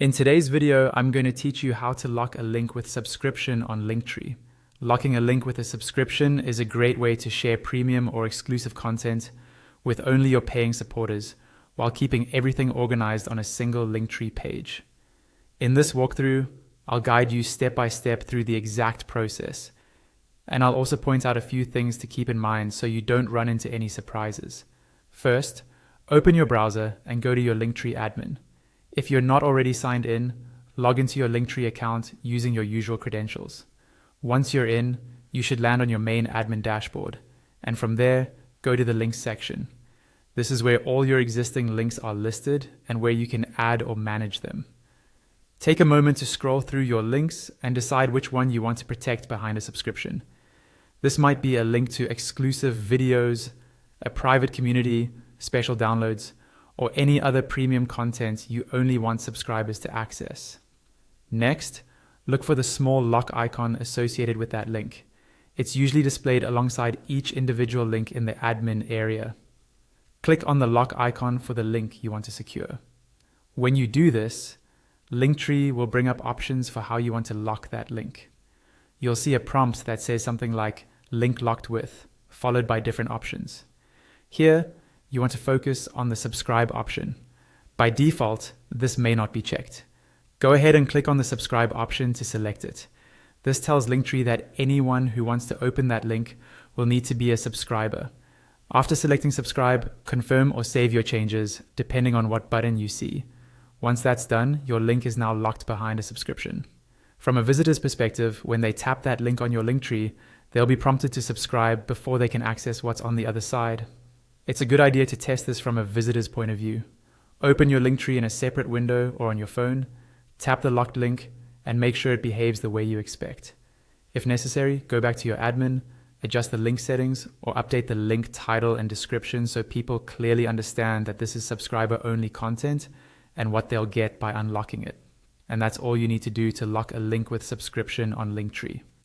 In today's video, I'm going to teach you how to lock a link with subscription on Linktree. Locking a link with a subscription is a great way to share premium or exclusive content with only your paying supporters, while keeping everything organized on a single Linktree page. In this walkthrough, I'll guide you step by step through the exact process, and I'll also point out a few things to keep in mind so you don't run into any surprises. First, open your browser and go to your Linktree admin. If you're not already signed in, log into your Linktree account using your usual credentials. Once you're in, you should land on your main admin dashboard, and from there, go to the links section. This is where all your existing links are listed and where you can add or manage them. Take a moment to scroll through your links and decide which one you want to protect behind a subscription. This might be a link to exclusive videos, a private community, special downloads, or any other premium content you only want subscribers to access. Next, look for the small lock icon associated with that link. It's usually displayed alongside each individual link in the admin area. Click on the lock icon for the link you want to secure. When you do this, Linktree will bring up options for how you want to lock that link. You'll see a prompt that says something like link locked with, followed by different options. Here, you want to focus on the subscribe option. By default, this may not be checked. Go ahead and click on the subscribe option to select it. This tells Linktree that anyone who wants to open that link will need to be a subscriber. After selecting subscribe, confirm or save your changes depending on what button you see. Once that's done, your link is now locked behind a subscription. From a visitor's perspective, when they tap that link on your Linktree, they'll be prompted to subscribe before they can access what's on the other side. It's a good idea to test this from a visitor's point of view. Open your Linktree in a separate window or on your phone, tap the locked link, and make sure it behaves the way you expect. If necessary, go back to your admin, adjust the link settings, or update the link title and description so people clearly understand that this is subscriber-only content and what they'll get by unlocking it. And that's all you need to do to lock a link with subscription on Linktree.